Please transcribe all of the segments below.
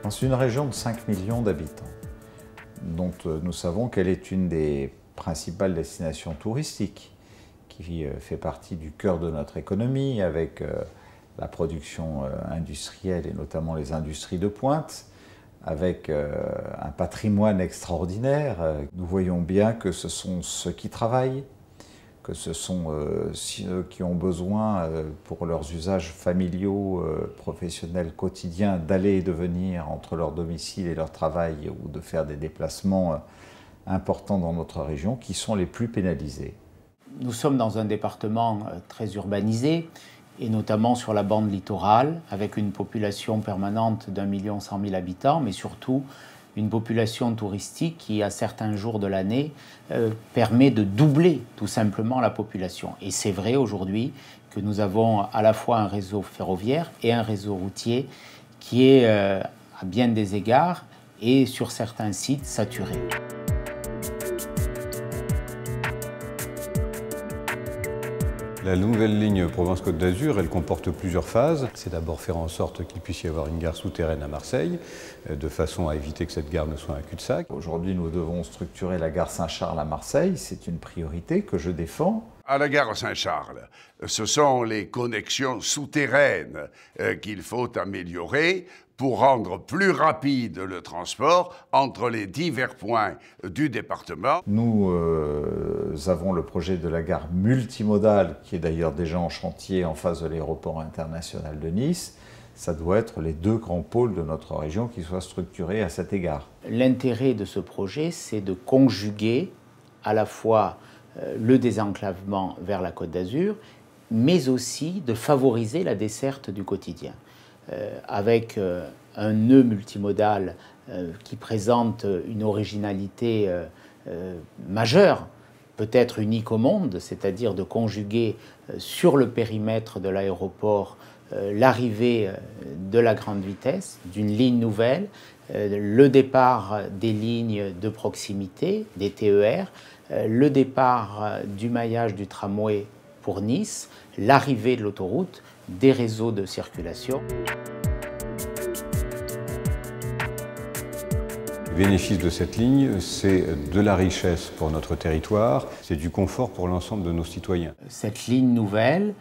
Dans une région de 5 millions d'habitants, dont nous savons qu'elle est une des principales destinations touristiques, qui fait partie du cœur de notre économie avec la production industrielle et notamment les industries de pointe, avec un patrimoine extraordinaire. Nous voyons bien que ce sont ceux qui travaillent, que ce sont ceux qui ont besoin pour leurs usages familiaux, professionnels quotidiens, d'aller et de venir entre leur domicile et leur travail ou de faire des déplacements importants dans notre région, qui sont les plus pénalisés. Nous sommes dans un département très urbanisé, et notamment sur la bande littorale, avec une population permanente d'1,1 million habitants, mais surtout une population touristique qui, à certains jours de l'année, permet de doubler tout simplement la population. Et c'est vrai aujourd'hui que nous avons à la fois un réseau ferroviaire et un réseau routier qui est, à bien des égards, et sur certains sites, saturé. La nouvelle ligne Provence-Côte d'Azur, elle comporte plusieurs phases. C'est d'abord faire en sorte qu'il puisse y avoir une gare souterraine à Marseille, de façon à éviter que cette gare ne soit un cul-de-sac. Aujourd'hui, nous devons structurer la gare Saint-Charles à Marseille. C'est une priorité que je défends. À la gare Saint-Charles, ce sont les connexions souterraines qu'il faut améliorer pour rendre plus rapide le transport entre les divers points du département. Nous avons le projet de la gare multimodale, qui est d'ailleurs déjà en chantier en face de l'aéroport international de Nice. Ça doit être les deux grands pôles de notre région qui soient structurés à cet égard. L'intérêt de ce projet, c'est de conjuguer à la fois le désenclavement vers la Côte d'Azur, mais aussi de favoriser la desserte du quotidien. Avec un nœud multimodal qui présente une originalité majeure, peut-être unique au monde, c'est-à-dire de conjuguer sur le périmètre de l'aéroport l'arrivée de la grande vitesse, d'une ligne nouvelle, le départ des lignes de proximité, des TER, le départ du maillage du tramway pour Nice, l'arrivée de l'autoroute, des réseaux de circulation. Le bénéfice de cette ligne, c'est de la richesse pour notre territoire, c'est du confort pour l'ensemble de nos citoyens. Cette ligne nouvelle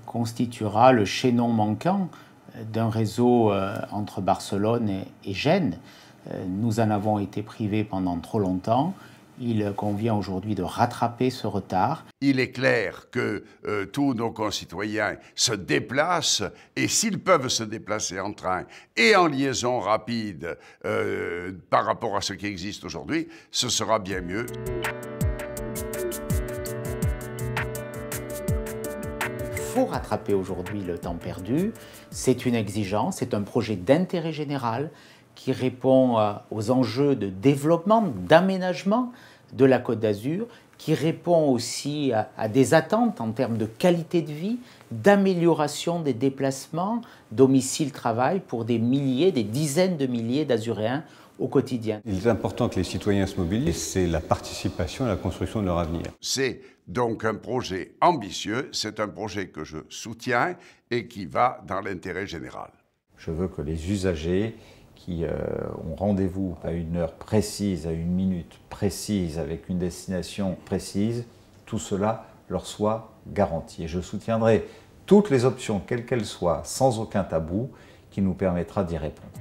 constituera le chaînon manquant d'un réseau entre Barcelone et Gênes. Nous en avons été privés pendant trop longtemps. Il convient aujourd'hui de rattraper ce retard. Il est clair que tous nos concitoyens se déplacent, et s'ils peuvent se déplacer en train et en liaison rapide par rapport à ce qui existe aujourd'hui, ce sera bien mieux. Il faut rattraper aujourd'hui le temps perdu. C'est une exigence, c'est un projet d'intérêt général qui répond aux enjeux de développement, d'aménagement de la Côte d'Azur, qui répond aussi à des attentes en termes de qualité de vie, d'amélioration des déplacements, domicile-travail pour des milliers, des dizaines de milliers d'Azuréens au quotidien. Il est important que les citoyens se mobilisent, c'est la participation à la construction de leur avenir. C'est donc un projet ambitieux, c'est un projet que je soutiens et qui va dans l'intérêt général. Je veux que les usagers qui ont rendez-vous à une heure précise, à une minute précise, avec une destination précise, tout cela leur soit garanti. Et je soutiendrai toutes les options, quelles qu'elles soient, sans aucun tabou, qui nous permettra d'y répondre.